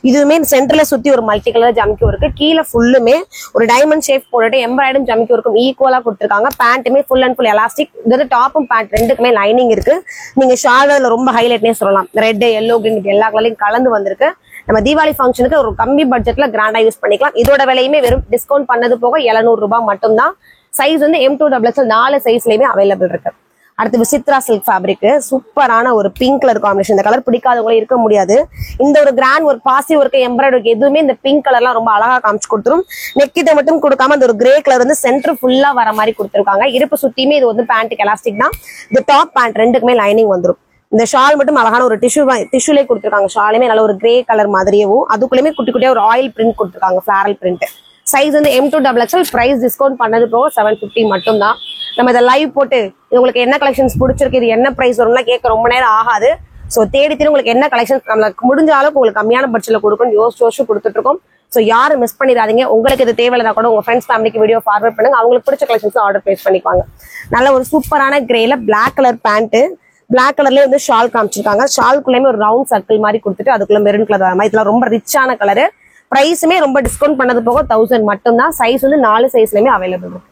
இதுவுமே சென்டர்ல சுத்தி ஒரு மல்டி கலர் ஜம்கி இருக்கு. கீழே ஃபுல்லுமே ஒரு டைமண்ட் ஷேப் போட்டுட்டு எம்ப்ராய்டும் ஜம்கி இருக்கும் ஈக்குவலா கொடுத்துருக்காங்க. பேண்ட்டுமே ஃபுல் அண்ட் ஃபுல் எலாஸ்டிக். இது வந்து டாப்பும் பேண்ட் ரெண்டுக்குமே லைனிங் இருக்கு. நீங்க ஷால்ல ரொம்ப ஹைலைட்னே சொல்லலாம். ரெட், எல்லோ, கிரீன் எல்லா கலர்லையும் கலந்து வந்திருக்கு. நம்ம தீபாவளி ஃபங்க்ஷனுக்கு ஒரு கம்மி பட்ஜெட்ல கிராண்டா யூஸ் பண்ணிக்கலாம். இதோட விலையுமே வெறும் டிஸ்கவுண்ட் பண்ணது போக 700 ரூபாய் மட்டும்தான். சைஸ் வந்து M2XXL 4 சைஸ்லயுமே அவைலபிள் இருக்கு. அடுத்து விசித்ரா சில்க் ஃபேப்ரிக், சூப்பரான ஒரு பிங்க் கலர் காம்பினேஷன். இந்த கலர் பிடிக்காதவங்களும் இருக்க முடியாது. இந்த ஒரு கிராண்ட் ஒர்க், பாசி ஒர்க், எம்ப்ராய்டரி ஒர்க் எதுவுமே இந்த பிங்க் கலர்லாம் ரொம்ப அழகா காமிச்சு கொடுத்துரும். நெக்கிட்ட மட்டும் கொடுக்காம அந்த ஒரு கிரே கலர் வந்து சென்டர் ஃபுல்லா வர மாதிரி கொடுத்துருக்காங்க. இடுப்பு சுத்தியுமே இது வந்து பேண்ட்டுக்கு எலாஸ்டிக் தான். இந்த டாப் பேண்ட் ரெண்டுக்குமே லைனிங் வந்துடும். இந்த ஷால் மட்டும் அழகான ஒரு டிஷ்யூலே கொடுத்துருக்காங்க. ஷாலுமே நல்ல ஒரு கிரே கலர் மாதிரியேவும் அதுக்குள்ளேயுமே குட்டி குட்டியா ஒரு ஆயில் பிரிண்ட் கொடுத்துருக்காங்க, ஃபிளாரல் பிரிண்ட். சைஸ் வந்து M2XXL, பிரைஸ் டிஸ்கவுண்ட் பண்ணது போக 750 மட்டும் தான். நம்ம இதை லைவ் போட்டு உங்களுக்கு என்ன கலெக்ஷன்ஸ் பிடிச்சிருக்கு, இது என்ன பிரைஸ் வரும்லாம் கேட்க ரொம்ப நேரம் ஆகாது. ஸோ தேடி உங்களுக்கு என்ன கலெக்ஷன்ஸ் நம்மளுக்கு முடிஞ்ச அளவுக்கு உங்களுக்கு கம்மியான பட்ஜெட்ல கொடுக்கணும் யோசிச்சு கொடுத்துட்டு இருக்கோம். ஸோ யாரும் மிஸ் பண்ணிடாதீங்க. உங்களுக்கு இது தேவையில்லை கூட உங்க ஃப்ரெண்ட்ஸ் ஃபேமிலிக்கு வீடியோ ஃபார்வர்ட் பண்ணுங்க. அவங்களுக்கு பிடிச்ச கலெக்ஷன்ஸ் ஆர்டர் பிளேஸ் பண்ணிக்குவாங்க. நல்ல ஒரு சூப்பரான கிரேல பிளாக் கலர் பேண்ட், பிளாக் கலர்லயே வந்து ஷால் காமிச்சிருக்காங்க. ஷால்குள்ளேயுமே ஒரு ரவுண்ட் சர்க்கிள் மாதிரி கொடுத்துட்டு அதுக்குள்ள மெரூன் கலர் வர மாதிரி. இதெல்லாம் ரொம்ப ரிச்சான கலரு. பிரைஸுமே ரொம்ப டிஸ்கவுண்ட் பண்ணது போக 1000 மட்டும் தான். சைஸ் வந்து 4 சைஸ்லயுமே அவைலபிள் இருக்கு.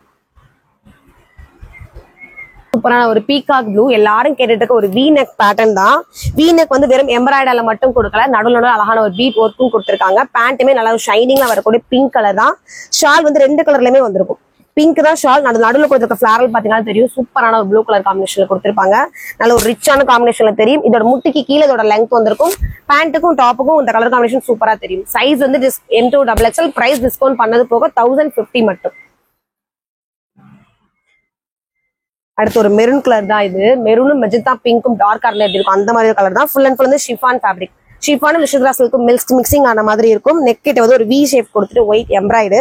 சூப்பரான ஒரு பீகாக் ப்ளூ, எல்லாரும் கேட்டுட்டு இருக்க ஒரு வி நெக் பேட்டர்ன் தான். வி நெக் வந்து வெறும் எம்ப்ராய்டரில மட்டும் கொடுக்கல, நடுவில் அழகான ஒரு பீட் ஒர்க்கும் கொடுத்துருக்காங்க. பேண்ட்டுமே நல்லா ஷைனிங்கா வரக்கூடிய பிங்க் கலர் தான். ஷால் வந்து 2 கலர்லயுமே வந்திருக்கும். பிங்க் தான் ஷால், நடுவில் கொடுத்துருக்க ஃபிளாரல் பாத்தீங்கன்னா தெரியும். சூப்பரான ஒரு ப்ளூ கலர் காம்பினேஷன்ல கொடுத்துருப்பாங்க. நல்ல ஒரு ரிச்சான காம்பினேஷன்ல தெரியும். இதோட முட்டிக்கு கீழே இதோட லெங்த் வந்திருக்கும். பேண்ட்டுக்கும் டாப்புக்கும் இந்த கலர் காம்பினேஷன் சூப்பரா தெரியும். சைஸ் வந்து M2XXL, பிரைஸ் டிஸ்கவுண்ட் பண்ணது போக 1050 மட்டும். அடுத்து ஒரு மெரூன் கலர் தான். இது மெரூனும் மெஜந்தா பிங்க்கும் டார்க் கலர்ல எப்படி இருக்கும் அந்த மாதிரி கலர் தான். ஃபுல் அண்ட் ஃபுல் வந்து ஷிஃபான் ஃபேப்ரிக். ஷிஃபானும் விசித்ரா சில்க்கும் மிக்சிங் ஆன மாதிரி இருக்கும். நெக் கிட்ட வந்து ஒரு வி ஷேப் கொடுத்துட்டு ஒயிட் எம்ப்ராய்டு,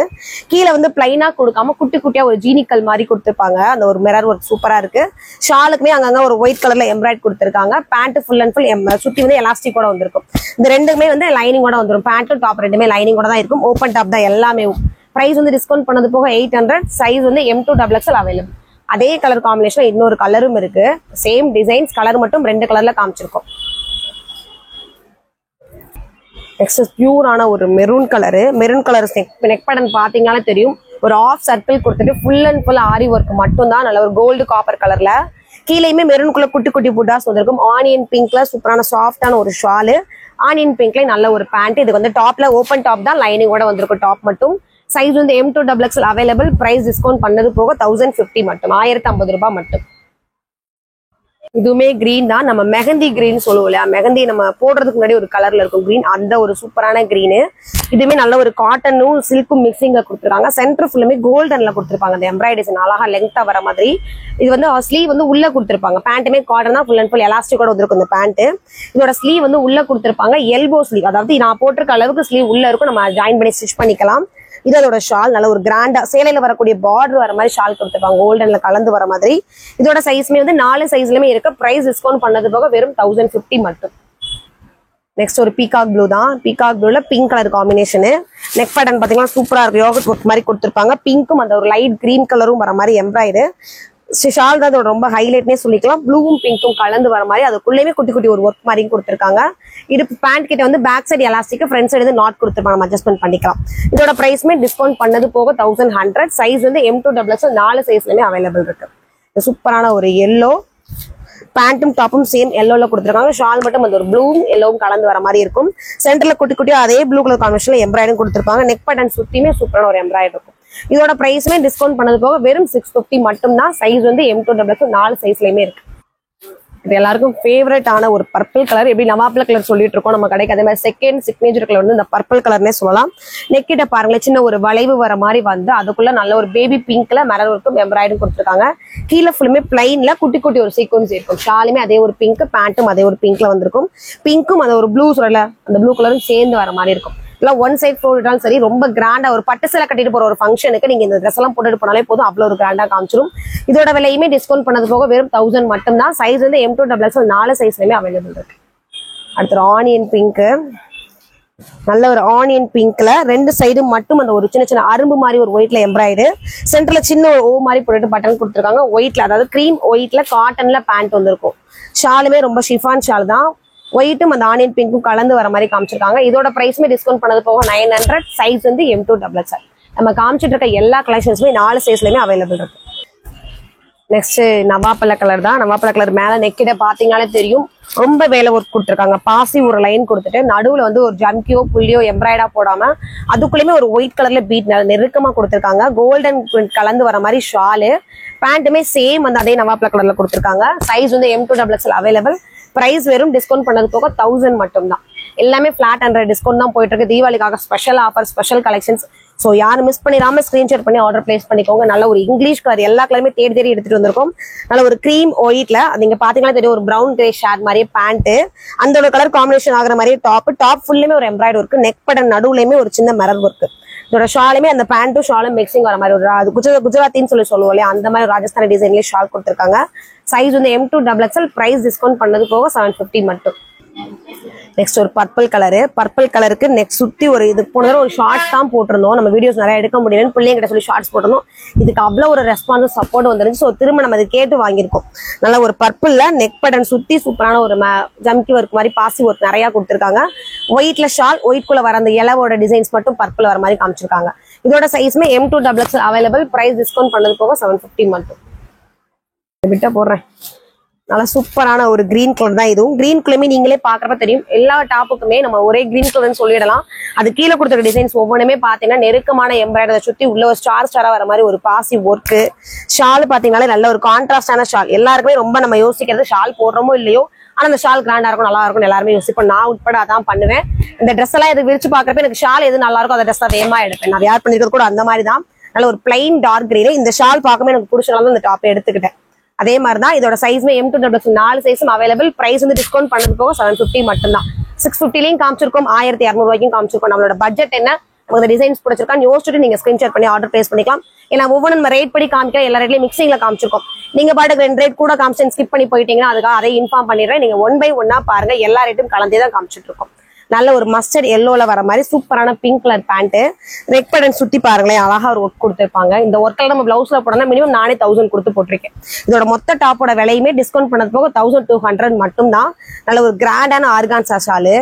கீழே வந்து பிளைனா கொடுக்காம குட்டி குட்டியா ஒரு ஜீனிக்கல் மாதிரி கொடுத்துருப்பாங்க. அந்த ஒரு மிரர் ஒர்க் சூப்பரா இருக்கு. ஷாலுக்குமே அங்கங்க ஒரு ஒயிட் கலர்ல எம்ப்ராய்டு கொடுத்துருக்காங்க. பேண்ட் ஃபுல் அண்ட் ஃபுல் சுத்தி வந்து எலாஸ்டிக்கோட வந்திருக்கும். இந்த ரெண்டுமே வந்து லைனிங்கோட வந்துடும். பேண்ட்டும் டாப் ரெண்டுமே லைனிங்கோட தான் இருக்கும். ஓப்பன் டாப் தான் எல்லாமே. பிரைஸ் வந்து டிஸ்கவுண்ட் பண்ணது போக 800. சைஸ் வந்து M2XXL அவைலபிள். அதே கலர் காம்பினேஷன் இன்னொரு கலரும் இருக்கு. சேம் டிசைன்ஸ், கலர் மட்டும் 2 கலர்ல காமிச்சிருக்கோம். நெக்ஸ்ட் பியூரான ஒரு maroon colour. Maroon colour neck pattern பாத்தீங்கன்னா தெரியும். ஒரு ஆஃப் சர்க்கிள் கொடுத்துட்டு full and full aari work மட்டும் தான். நல்ல ஒரு கோல்டு காப்பர் கலர்ல, கீழேயுமே மெரூனுக்குள்ள குட்டி குட்டி புட்டாஸ் வந்திருக்கும். ஆனியன் பிங்க்ல சூப்பரான சாஃப்டான ஒரு ஷாலு, ஆனியன் பிங்க்ல நல்ல ஒரு பேண்ட். இது வந்து டாப்ல ஓப்பன் டாப் தான், லைனிங்கோட வந்திருக்கும் டாப் மட்டும். சைஸ் வந்து M2XXL அவைலபிள். பிரைஸ் டிஸ்கவுண்ட் பண்ணது போக 1050 மட்டும், 1050 ரூபாய் மட்டும். இதுவுமே கிரீன் தான். நம்ம மெஹந்தி கிரீன் சொல்லுவோம் இல்லையா, மெஹந்தி நம்ம போடுறதுக்கு முன்னாடி ஒரு கலர்ல இருக்கும் கிரீன், அந்த ஒரு சூப்பரான கிரீனு. இதுவுமே நல்ல ஒரு காட்டனும் சில்க்கும் மிக்சிங்ல கொடுத்துருக்காங்க. சென்டர் ஃபுல்லுமே கோல்டன்ல கொடுத்துருப்பாங்க. அந்த எம்ப்ராய்டரிஸ் அழகா லெங்தா வர மாதிரி. இது வந்து ஸ்லீவ் வந்து உள்ள கொடுத்துருப்பாங்க. பேண்ட்டுமே காட்டன் தான், ஃபுல் அண்ட் ஃபுல் எலாஸ்டிக்கோட வந்திருக்கும் இந்த பேண்ட். இதோட ஸ்லீவ் வந்து உள்ள கொடுத்துருப்பாங்க. எல்போ ஸ்லீவ், அதாவது நான் போட்டிருக்க அளவுக்கு ஸ்லீவ் உள்ள இருக்கும். நம்ம ஜாயின் பண்ணி ஸ்டிச் பண்ணிக்கலாம். இது அதோட ஷால். நல்ல ஒரு கிராண்டா சேலையில வரக்கூடிய பார்டர் வர மாதிரி ஷால் கொடுத்துருப்பாங்க, கோல்டன்ல கலந்து வர மாதிரி. இதோட சைஸ்மே வந்து 4 சைஸ்லயுமே இருக்கு. பிரைஸ் டிஸ்கவுண்ட் பண்ணது போக வெறும் 1050 மட்டும். நெக்ஸ்ட் ஒரு பீகாக் ப்ளூ தான். பீகாக் ப்ளூல பிங்க் கலர் காம்பினேஷனு. நெக் பேட்டர்ன் பாத்தீங்கன்னா சூப்பரா இருக்கு. யோகட் ஒர்க் மாதிரி கொடுத்துருப்பாங்க. பிங்க்கும் அந்த ஒரு லைட் கிரீன் கலரும் வர மாதிரி எம்ப்ராய்டு. ஷால் தான் அதோட ரொம்ப ஹைலைட்னே சொல்லிக்கலாம். ப்ளூவும் பிங்க்கும் கலந்து வர மாதிரி, அதுக்குள்ளேயுமே குட்டி குட்டி ஒரு ஒர்க் மாதிரி கொடுத்துருக்காங்க. இது பேண்ட் கிட்ட வந்து back side elastic, front side வந்து நாட் கொடுத்துருப்பாங்க, நம்ம அட்ஜஸ்ட்மெண்ட் பண்ணிக்கலாம். இதோட பிரைஸ்மே டிஸ்கவுண்ட் பண்ணது போக 1100. சைஸ் வந்து M2XXL 4 சைஸ்லயுமே அவைலபிள் இருக்கு. சூப்பரான ஒரு எல்லோ பேண்ட்டும் டாப்பும் சேம் எல்லோல கொடுத்துருக்காங்க. ஷால் மட்டும் அந்த ஒரு ப்ளூவும் எல்லோவும் கலந்து வர மாதிரி இருக்கும். சென்டர்ல குட்டி குட்டியா அதே ப்ளூ கலர் காம்பினேஷன்ல எம்ப்ராய்டும் கொடுத்துருப்பாங்க. நெக் பேட்டர்ன் சுத்தியுமே சூப்பரான ஒரு எம்ப்ராய்டு இருக்கும். இதோட பிரைஸ்மே டிஸ்கவுண்ட் பண்ணது போக வெறும் 650 மட்டும் தான். சைஸ் வந்து M2XXL 4 சைஸ்லயுமே இருக்கு. இது எல்லாருக்கும் ஃபேவரட் ஆன ஒரு பர்பிள் கலர். எப்படி நவாப்ல கலர் சொல்லிட்டு இருக்கோம் நம்ம கடைக்கு, அதே மாதிரி செகண்ட் சிக்னேச்சர் கலர் வந்து இந்த பர்பிள் கலர்னே சொல்லலாம். நெக்கிட்ட பாருங்களேன், சின்ன ஒரு வளைவு வர மாதிரி வந்து அதுக்குள்ள நல்ல ஒரு பேபி பிங்க்ல மிரர் ஒர்க்கும் எம்ப்ராய்டும் கொடுத்துருக்காங்க. கீழே ஃபுல்லுமே பிளைன்ல குட்டி குட்டி ஒரு சீக்வன்ஸ் இருக்கும். ஷாலுமே அதே ஒரு பிங்க், பேண்ட்டும் அதே ஒரு பிங்க்ல வந்திருக்கும். பிங்க்கும் அந்த ஒரு ப்ளூ சொல்லல, அந்த ப்ளூ கலரும் சேர்ந்து வர மாதிரி இருக்கும். எல்லாம் ஒன் சைட் போட்டுட்டாலும் சரி, ரொம்ப கிராண்டா ஒரு பட்டு சேலை கட்டிட்டு போற ஒரு ஃபங்க்ஷனுக்கு நீங்க இந்த ட்ரெஸ் எல்லாம் போட்டுட்டு போனாலே போதும், அவ்வளவு ஒரு கிராண்டா காமிச்சிடும். இதோட விலையுமே டிஸ்கவுண்ட் பண்ணது போக வெறும் 1000 மட்டும் தான். சைஸ் வந்து M2XXL 4 சைஸ்லயுமே அவைலபிள் இருக்கு. அடுத்து ஆனியன் பிங்க். நல்ல ஒரு ஆனியன் பிங்க்ல 2 சைடு மட்டும் அந்த ஒரு சின்ன சின்ன அரும்பு மாதிரி ஒரு ஒயிட்ல எம்ப்ராய்டு, சென்டர்ல சின்ன ஒரு ஓ மாதிரி போட்டுட்டு பட்டன் கொடுத்துருக்காங்க. ஒயிட்ல, அதாவது கிரீம் ஒயிட்ல காட்டன்ல பேண்ட் வந்திருக்கும். ஷாலுமே ரொம்ப ஷிஃபான் ஷால் தான். ஒயிட்டும் அந்த ஆனியன் பிங்க்கும் கலந்து வர மாதிரி காமிச்சிருக்காங்க. இதோட பிரைஸ்மே டிஸ்கவுண்ட் பண்ணது போக 900. சைஸ் வந்து M2XXL. நம்ம காமிச்சிட்டு இருக்க எல்லா கலெக்ஷன்ஸுமே 4 சைஸ்லயுமே அவைலபிள் இருக்கு. நெக்ஸ்ட் நவாப்பழ கலர் தான். நவாப்பழ கலர் மேல நெக்கிட்ட பாத்தீங்கன்னாலே தெரியும் ரொம்ப வேலை ஒர்க் கொடுத்துருக்காங்க. பாசி ஒரு லைன் கொடுத்துட்டு நடுவுல வந்து ஒரு ஜம்கியோ புள்ளியோ எம்ப்ராய்டா போடாம அதுக்குள்ளயுமே ஒரு ஒயிட் கலர்ல பீட் நெருக்கமா கொடுத்துருக்காங்க. கோல்டன் கலந்து வர மாதிரி ஷாலு. பேண்ட்டுமே சேம் வந்து அதே நவாப்பழ கலர்ல கொடுத்துருக்காங்க. சைஸ் வந்து M2XL அவைலபிள். பிரைஸ் வெறும் டிஸ்கவுண்ட் பண்ணது போக 1000 மட்டும் தான். எல்லாமே ஃபிளாட் 100 டிஸ்கவுண்ட் தான் போயிட்டு இருக்கு. தீபாவளிக்காக special offer, special collections. So யாரும் மிஸ் பண்ணிடாம ஸ்கிரீன்ஷாட் பண்ணி ஆர்டர் பிளேஸ் பண்ணிக்கோங்க. நல்ல ஒரு இங்கிலீஷ் கலர், எல்லா கலருமே தேடி தேடி எடுத்துட்டு வந்திருக்கோம். நல்ல ஒரு கிரீம் ஒயிட்ல, நீங்க பாத்தீங்கன்னா தெரியும், ஒரு பிரவுன் கிரே ஷேட் மாதிரியே பேண்ட், அந்த ஒரு கலர் காம்பினேஷன் ஆகிற மாதிரியே டாப் ஃபுல்லுமே ஒரு எம்ப்ராய்டரி ஒர்க், நெக் பட்டன் நடுவுலயுமே ஒரு சின்ன மிரர் ஒர்க். இதோட ஷாலுமே அந்த பேண்ட்டும் ஷாலும் மிக்சிங் வர மாதிரி ஒரு குஜராத்தின்னு சொல்லுவோம் இல்லையா, அந்த மாதிரி ராஜஸ்தானி டிசைன்லயே ஷால் கொடுத்துருக்காங்க. சைஸ் வந்து M2XL. பிரைஸ் டிஸ்கவுண்ட் பண்ணது போக 750 மட்டும். நெக்ஸ்ட் ஒரு பர்பிள் கலரு. பர்பிள் கலருக்கு நெக்ஸ்ட் சுத்தி ஒரு இது போன தடவை ஒரு ஷார்ட்ஸ் தான் போட்டிருந்தோம். நம்ம வீடியோஸ் நிறைய எடுக்க முடியலன்னு பிள்ளைங்கிட்ட சொல்லி ஷார்ட்ஸ் போட்டிருந்தோம். இதுக்கு அவ்வளவு ஒரு ரெஸ்பான்ஸ் சப்போர்ட் வந்துருச்சு. ஸோ திரும்ப நம்ம அதை கேட்டு வாங்கியிருக்கோம். நல்ல ஒரு பர்பிள்ல நெக் பட்டன் சுத்தி சூப்பரான ஒரு ஜம்கி ஒர்க் மாதிரி பாசி ஒர்க் நிறைய கொடுத்துருக்காங்க. ஒயிட்ல ஷால், ஒயிட்குள்ள வர அந்த இலவோட டிசைன்ஸ் மட்டும் பர்பிள் வர மாதிரி காமிச்சிருக்காங்க. இதோட சைஸ்மே M2XL அவைலபிள். பிரைஸ் டிஸ்கவுண்ட் பண்ணது போக 750 மட்டும். விட்ட போடுறேன். நல்லா சூப்பரான ஒரு கிரீன் கலர் தான் இதுவும். கிரீன் கலருமே நீங்களே பாக்குறப்ப தெரியும், எல்லா டாப்புக்குமே நம்ம ஒரே கிரீன் கலர்னு சொல்லிடலாம். அது கீழே கொடுத்துருக்க டிசைன்ஸ் ஒவ்வொன்றுமே பாத்தீங்கன்னா நெருக்கமான எம்ப்ராய்டரை சுத்தி உள்ள ஒரு ஸ்டாரா வர மாதிரி ஒரு பாசி ஒர்க்கு. ஷால் பாத்தீங்கன்னா நல்ல ஒரு கான்ட்ராஸ்டான ஷால். எல்லாருக்குமே ரொம்ப நம்ம யோசிக்கிறது ஷால் போடுறோமோ இல்லையோ, ஆனா அந்த ஷால் கிராண்டா இருக்கும், நல்லா இருக்கும் எல்லாருமே யோசிப்போம். நான் உட்பட அதான் பண்ணுவேன். இந்த ட்ரெஸ் எல்லாம் எது விரிச்சு பாக்குறப்ப எனக்கு ஷால் எது நல்லா இருக்கும் அந்த ட்ரெஸ் தான் வேகமா எடுப்பேன். நான் வேர் பண்ணிருக்கிறது கூட அந்த மாதிரி தான். நல்ல ஒரு பிளைன் டார்க் கிரீன். இந்த ஷால் பார்க்கவே எனக்கு பிடிச்சனால இந்த டாப் எடுத்துக்கிட்டேன். அதே மாதிரி தான் இதோட சைஸ்மே M2XL 4 சைஸும் அவைலபிள். பிரைஸ் வந்து டிஸ்கவுண்ட் பண்ணது போக 750 மட்டும் தான். 650லயும் காமிச்சிருக்கோம், 1200 ரூபாய்க்கும் காமிச்சிருக்கோம். நம்மளோட பட்ஜெட் என்ன, நமக்கு டிசைன்ஸ் பிடிச்சிருக்கான்னு யோசிச்சுட்டு நீங்க ஸ்கிரீன்ஷாட் பண்ணி ஆர்டர் பிளேஸ் பண்ணிக்கலாம். ஏன்னா ஒவ்வொன்றும் நம்ம ரேட் படி காமிக்க எல்லா ரேட்லயும் மிக்சிங்ல காமிச்சிருக்கோம். நீங்க பாட்டுக்கு 2 ரேட் கூட காமிச்சு ஸ்கிப் பண்ணி போயிட்டீங்கன்னா அதுக்காக அதை இன்ஃபார்ம் பண்ணிடுறேன். நீங்க 1 by 1 பாருங்க, எல்லா ரேட்டும் கலந்தே தான் காமிச்சிட்டு இருக்கோம். நல்ல ஒரு மஸ்டர்ட் எல்லோல வர மாதிரி சூப்பரான pink colour pant. Neck button சுத்தி பாருங்களேன், அழகா ஒரு ஒர்க் கொடுத்துருப்பாங்க. இந்த ஒர்க்கில் நம்ம பிளவுஸ்ல போடணும் மினிமம் நானே 1000 கொடுத்து போட்டிருக்கேன். இதோட மொத்த டாப்போட விலையுமே டிஸ்கவுண்ட் பண்ணது போக 1200 மட்டும் தான். நல்ல ஒரு கிராண்டான ஆர்கான்சா ஷாலு.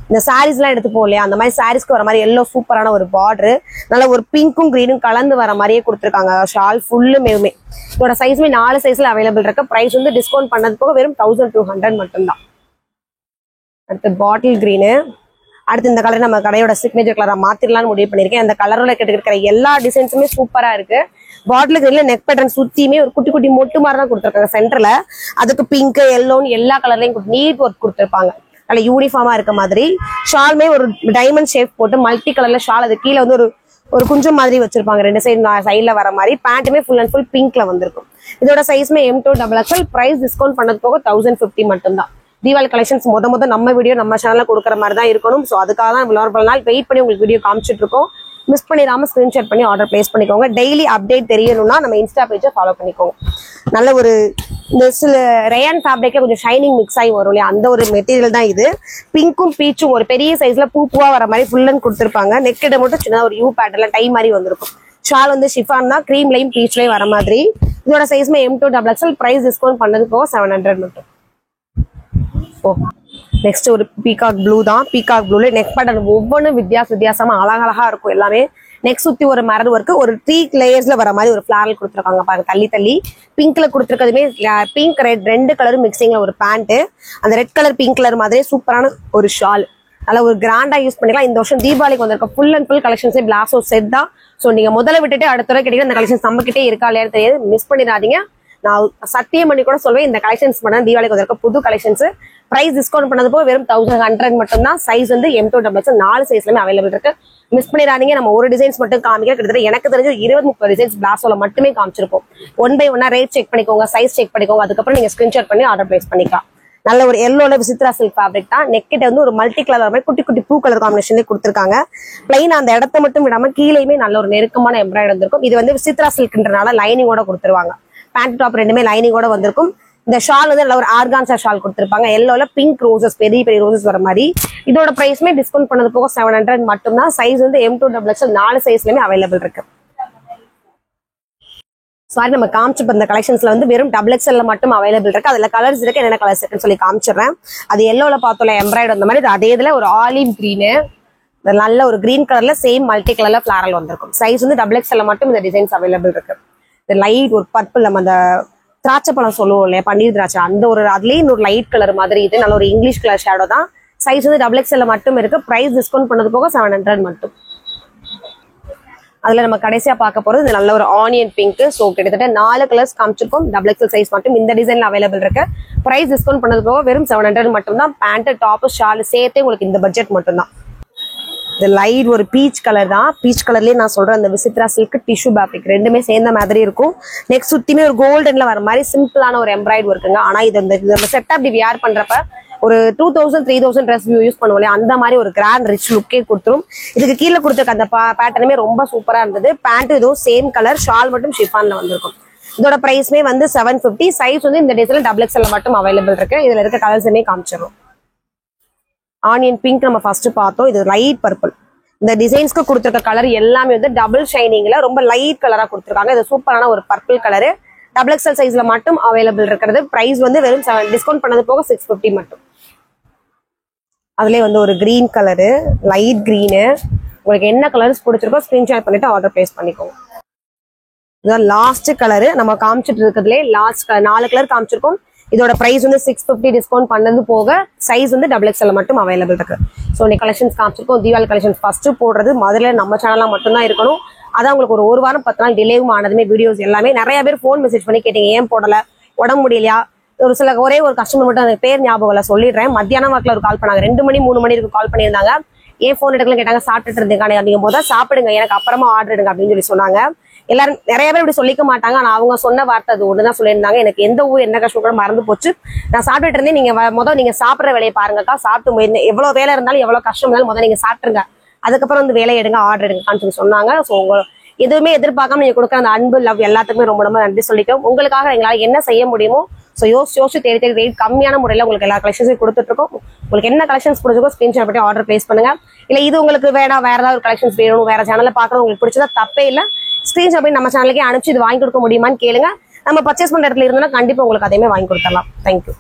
இந்த சாரீஸ் எல்லாம் எடுத்து போகலையா, அந்த மாதிரி சாரீஸ்க்கு வர மாதிரி எல்லோ சூப்பரான ஒரு பார்டர். நல்ல ஒரு பிங்க்கும் கிரீனும் கலந்து வர மாதிரியே கொடுத்துருக்காங்க. ஷால் ஃபுல்லுமே இதோட சைஸ்மே 4 சைஸ்ல அவைலபிள் இருக்கு. பிரைஸ் வந்து டிஸ்கவுண்ட் பண்ணது போக வெறும் 1200 மட்டும் தான். அடுத்து பாட்டில் கிரீனு. அடுத்து இந்த கலர் நம்ம கடையோட சிக்னேச்சர் கலரா மாத்திரலாம்னு முடிவு பண்ணிருக்கேன். அந்த கலரோட இருக்கிற எல்லா டிசைன்ஸுமே சூப்பரா இருக்கு. பாட்டில் கிரீன்ல நெக் பேட்டர்ன் சுத்தியுமே ஒரு குட்டி குட்டி மொட்டு மாதிரி தான் கொடுத்துருக்காங்க சென்டர்ல. அதுக்கு பிங்க் எல்லோன்னு எல்லா கலர்லயும் நீட் ஒர்க் கொடுத்துருப்பாங்க. நல்ல யூனிஃபார்மா இருக்க மாதிரி. ஷாலுமே ஒரு டைமண்ட் ஷேப் போட்டு மல்டி கலர்ல ஷால், அது கீழே வந்து ஒரு குஞ்சம் மாதிரி வச்சிருப்பாங்க 2 சைட்ல வர மாதிரி. பேண்ட்டுமே ஃபுல் அண்ட் ஃபுல் பிங்க்ல வந்திருக்கும். இதோட சைஸ்மே M2XL. பிரைஸ் டிஸ்கவுண்ட் பண்ணது போக 1050 மட்டும் தான். தீபாவளி கலெக்ஷன்ஸ் முத நம்ம வீடியோ நம்ம சேனல்ல கொடுக்குற மாதிரி தான் இருக்கணும். ஸோ அதுக்காக தான் பல நாள் வெயிட் பண்ணி உங்களுக்கு வீடியோ காமிச்சிட்டு இருக்கோம். மிஸ் பண்ணிடாம ஸ்கிரீன்ஷாட் பண்ணி ஆர்டர் பிளேஸ் பண்ணிக்கோங்க. டெய்லி அப்டேட் தெரியணும்னா நம்ம இன்ஸ்டா பேஜை ஃபாலோ பண்ணிக்கோங்க. நல்ல ஒரு இந்த சில ரேயான் ஃபேப்ரிக்ல கொஞ்சம் ஷைனிங் மிக்ஸ் ஆகி வரும் இல்லையா, அந்த ஒரு மெட்டீரியல் தான் இது. பிங்க்கும் பீச்சும் ஒரு பெரிய சைஸ்ல பூவா வர மாதிரி ஃபுல்லன் கொடுத்துருப்பாங்க. நெக்கிட்ட மட்டும் சின்ன ஒரு யூ பேட்டர்ல டை மாதிரி வந்திருக்கும். ஷால் வந்து ஷிஃபான் தான், கிரீம்லையும் பீச்லையும் வர மாதிரி. இதோட சைஸ்மே M2XL. பிரைஸ் டிஸ்கவுண்ட் பண்ணது போக 700 மட்டும். நெக்ஸ்ட் ஒரு பீகாக் ப்ளூ தான். பீகாக் ப்ளூல நெக் பட்டன் ஒவ்வொன்றும் வித்தியாசமா அழகழகா இருக்கும். எல்லாமே நெக் சுத்தி ஒரு மரது ஒர்க்கு, ஒரு 3 லேயர்ஸ்ல வர மாதிரி ஒரு ஃபிளாரல் கொடுத்துருக்காங்க பாருங்க. தள்ளி பிங்க்ல கொடுத்துருக்கதுமே பிங்க் ரெட் 2 கலரும் மிக்சிங்ல ஒரு பேண்ட். அந்த ரெட் கலர் பிங்க் கலர் மாதிரி சூப்பரான ஒரு ஷால். நல்ல ஒரு கிராண்டா யூஸ் பண்ணிக்கலாம். இந்த வருஷம் தீபாவளிக்கு வந்திருக்க ஃபுல் அண்ட் ஃபுல் கலெக்ஷன்ஸே பிளாஸோ செட் தான். ஸோ நீங்க முதல்ல விட்டுட்டு அடுத்த தடவை கேட்டீங்கன்னா இந்த கலெக்ஷன்ஸ் நம்ம கிட்டே இருக்கா இல்லையா தெரியாது, மிஸ் பண்ணிடாதீங்க. நான் சத்தியம் பண்ணி கூட சொல்வேன், இந்த கலெக்ஷன்ஸ் பண்ண தீபாவளிக்கு வந்திருக்க புது கலெக்ஷன்ஸ். பிரைஸ் டிஸ்கவுண்ட் பண்ணது போக வெறும் 1100 மட்டும் தான். சைஸ் வந்து M2XL 4 சைஸ்லயுமே அவைலபிள் இருக்கு. மிஸ் பண்ணிடாதீங்க. நம்ம ஒரு டிசைன்ஸ் மட்டும் காமிக்க கிட்டத்தட்ட எனக்கு தெரிஞ்ச 20-30 டிசைன்ஸ் பிளாஸோல மட்டுமே காமிச்சிருப்போம். 1 by 1 ரேட் செக் பண்ணிக்கோங்க, சைஸ் செக் பண்ணிக்கோங்க. அதுக்கப்புறம் நீங்க ஸ்கிரீன்ஷாட் பண்ணி ஆர்டர் பிளேஸ் பண்ணிக்கலாம். நல்ல ஒரு எல்லோல விசித்ரா சில்க் ஃபேப்ரிக் தான். நெக்கிட்ட வந்து ஒரு மல்டி கலர் மாதிரி குட்டி குட்டி பூ கலர் காம்பினேஷன்லேயே கொடுத்துருக்காங்க. பிளைன் அந்த இடத்த மட்டும் விடாம கீழேயுமே நல்ல ஒரு நெருக்கமான எம்ப்ராய்டரி வந்திருக்கும். இது வந்து விசித்ரா சில்க்ன்றனால லைனிங்கோட கொடுத்துருவாங்க. பேண்ட் டாப் ரெண்டுமே லைனிங்கோட வந்திருக்கும். இந்த ஷால் வந்து நல்ல ஒரு ஆர்கான்சா ஷால் கொடுத்துருப்பாங்க. எல்லோல பிங்க் ரோசஸ், பெரிய பெரிய ரோசஸ் வர மாதிரி. இதோட பிரைஸ்மே டிஸ்கவுண்ட் பண்ணது போக 700 மட்டும் தான். சைஸ் வந்து M2XL 4 சைஸ்லயுமே அவைலபிள் இருக்கு. சாரி, நம்ம காமிச்சு இந்த கலெக்ஷன்ஸ்ல வந்து வெறும் XXL மட்டும் அவைலபிள் இருக்கு. அதுல கலர்ஸ் இருக்கு, என்னென்ன கலர்ஸ் இருக்குன்னு சொல்லி காமிச்சிடுறேன். அது எல்லோல பார்த்தோம்ல எம்ப்ராய்டரி அந்த மாதிரி, அதே இதுல ஒரு ஆலிவ் கிரீனு, நல்ல ஒரு கிரீன் கலர்ல சேம் மல்டி கலர்ல ஃபிளாரல் வந்திருக்கும். சைஸ் வந்து XXL மட்டும் இந்த டிசைன்ஸ் அவைலபிள் இருக்கு. லைட் ஒரு பர்பிள், நம்ம அந்த திராட்சை பழம் சொல்லுவோம் இல்லையா, பன்னீர் திராட்சை, அந்த ஒரு அதுலயே இன்னொரு லைட் கலர் மாதிரி இது நல்ல ஒரு இங்கிலீஷ் கலர் ஷேடோ தான். சைஸ் வந்து XXL மட்டும் இருக்கு. பிரைஸ் டிஸ்கவுண்ட் பண்ணது போக 700 மட்டும். அதுல நம்ம கடைசியா பார்க்க போறது இது நல்ல ஒரு ஆனியன் பிங்க். சோ கிட்டத்தட்ட 4 கலர்ஸ் காமிச்சிருக்கோம். XXL சைஸ் மட்டும் இந்த டிசைன்ல அவைலபிள் இருக்கு. பிரைஸ் டிஸ்கவுண்ட் பண்ணது போக வெறும் 700 மட்டும் தான். பேண்ட் டாப் ஷால் சேர்த்தே உங்களுக்கு இந்த பட்ஜெட் மட்டும் தான். இந்த லைட் ஒரு பீச் கலர் தான். பீச் கலர்லயே நான் சொல்றேன் அந்த விசித்ரா சில்க் டிஷ்யூ பேப்ரிக் ரெண்டுமே சேர்ந்த மாதிரி இருக்கும். நெக்ஸ்ட் சுத்தியுமே ஒரு கோல்டன்ல வர மாதிரி சிம்பிளான ஒரு எம்ப்ராய்டரி இருக்குங்க. ஆனா இது இந்த செட் அப்படி வியர் பண்றப்ப ஒரு 2000-3000 ட்ரெஸ் யூஸ் பண்ணுவோம் அந்த மாதிரி ஒரு கிராண்ட் ரிச் லுக்கே கொடுத்துரும். இதுக்கு கீழே கொடுத்துருக்க அந்த பேட்டர்னுமே ரொம்ப சூப்பரா இருந்தது. பேண்ட் இதுவும் சேம் கலர், ஷால் மட்டும் ஷிஃபான்ல வந்திருக்கும். இதோட பிரைஸ்மே வந்து 750. சைஸ் வந்து இந்த டிசைன்ல XXL மட்டும் அவைலபிள் இருக்கு. இதுல இருக்க கலர்ஸுமே காமிச்சிடும். ஆனியன் பிங்க் நம்ம ஃபர்ஸ்ட் பார்த்தோம். இது லைட் பர்பிள். இந்த டிசைன்ஸ்க்கு கொடுத்துருக்க கலர் எல்லாமே வந்து டபுள் ஷைனிங்ல ரொம்ப லைட் கலரா கொடுத்துருக்காங்க. இது சூப்பரான ஒரு பர்பிள் கலரு. XXL சைஸ்ல மட்டும் அவைலபிள் இருக்கிறது. பிரைஸ் வந்து வெறும் டிஸ்கவுண்ட் பண்ணது போக 650 மட்டும். அதுலயே வந்து ஒரு கிரீன் கலரு, லைட் கிரீனு. உங்களுக்கு என்ன கலர்ஸ் பிடிச்சிருக்கோ ஸ்கிரீன்ஷாட் பண்ணிட்டு ஆர்டர் பிளேஸ் பண்ணிக்கோங்க. இதுதான் லாஸ்ட் கலரு நம்ம காமிச்சிட்டு இருக்கிறதுலே லாஸ்ட் 4 கலர் காமிச்சிருக்கோம். இதோட பிரைஸ் வந்து 650 டிஸ்கவுண்ட் பண்ணது போக சைஸ் வந்து XXL மட்டும் அவைலபிள் இருக்கு. ஸோ இந்த கலெக்ஷன்ஸ் காமிச்சிருக்கோம். தீபாவளி கலெக்ஷன்ஸ் ஃபர்ஸ்ட் போடுறது முதல்ல நம்ம சேனலா மட்டும்தான் இருக்கணும். அதான் உங்களுக்கு ஒரு வாரம் 10 நாள் டிலேவும் ஆனதுமே வீடியோஸ் எல்லாமே நிறைய பேர் ஃபோன் மெசேஜ் பண்ணி கேட்டீங்க ஏன் போடல, உடம்பு முடியலையா. ஒரு சில ஒரே ஒரு கஸ்டமர் மட்டும் அந்த பேர் ஞாபகம் இல்லை சொல்லிடுறேன். மத்தியானம் வாக்கில் ஒரு கால் பண்ணாங்க. 2 மணி 3 மணி இருக்கு கால் பண்ணியிருந்தாங்க. ஏன் ஃபோன் எடுக்கல கேட்டாங்க. சாப்பிட்டுட்டு இருந்தேன் அப்படிங்கும் போது சாப்பிடுங்க எனக்கு அப்புறமா ஆர்டர் எடுங்க அப்படின்னு சொல்லி சொன்னாங்க. எல்லாரும் நிறைய பேர் இப்படி சொல்லிக்க மாட்டாங்க. ஆனா அவங்க சொன்ன வார்த்தை அது ஒண்ணுதான் சொல்லியிருந்தாங்க. எனக்கு எந்த ஊர் என்ன கஷ்டம் கூட மறந்து போச்சு. நான் சாப்பிட்டுட்டு இருந்தேன். நீங்க நீங்க சாப்பிட்ற வேலையை பாருங்கக்கா. சாப்பிட்டு எவ்வளவு வேலை இருந்தாலும் எவ்வளவு கஷ்டம் இருந்தாலும் நீங்க சாப்பிட்டுருங்க, அதுக்கப்புறம் வந்து வேலையை எடுங்க, ஆர்டர் எடுங்கன்னு சொல்லி சொன்னாங்க. ஸோ உங்க எதுவுமே எதிர்பார்க்காம நீங்க கொடுக்குற அந்த அன்பு லவ் எல்லாத்துக்குமே ரொம்ப ரொம்ப நன்றி சொல்லிக்கிறோம். உங்களுக்காக எங்களால் என்ன செய்ய முடியுமோ ஸோ யோசிச்சு தேடி ரேட் கம்மியான முறையில் உங்களுக்கு எல்லா கலெக்ஷன்ஸையும் கொடுத்துட்டு இருக்கோம். உங்களுக்கு என்ன கலெக்ஷன்ஸ் பிடிச்சிருக்கோ ஸ்கிரீன்ஷாட் பண்ணி ஆர்டர் பிளேஸ் பண்ணுங்க. இல்லை இது உங்களுக்கு வேற ஏதாவது ஒரு கலெக்ஷன்ஸ் வேணும், வேற சேனல்ல பார்க்கறது உங்களுக்கு பிடிச்சதா தப்பே இல்லை. ஸ்கிரீன்ஷாட் பண்ணி நம்ம சேனலுக்கே அனுப்பிச்சு இது வாங்கி கொடுக்க முடியுமான்னு கேளுங்க. நம்ம பர்ச்சேஸ் பண்ற இடத்துல இருந்தா கண்டிப்பா உங்களுக்கு அதையுமே வாங்கி கொடுத்துடலாம். தேங்க்யூ.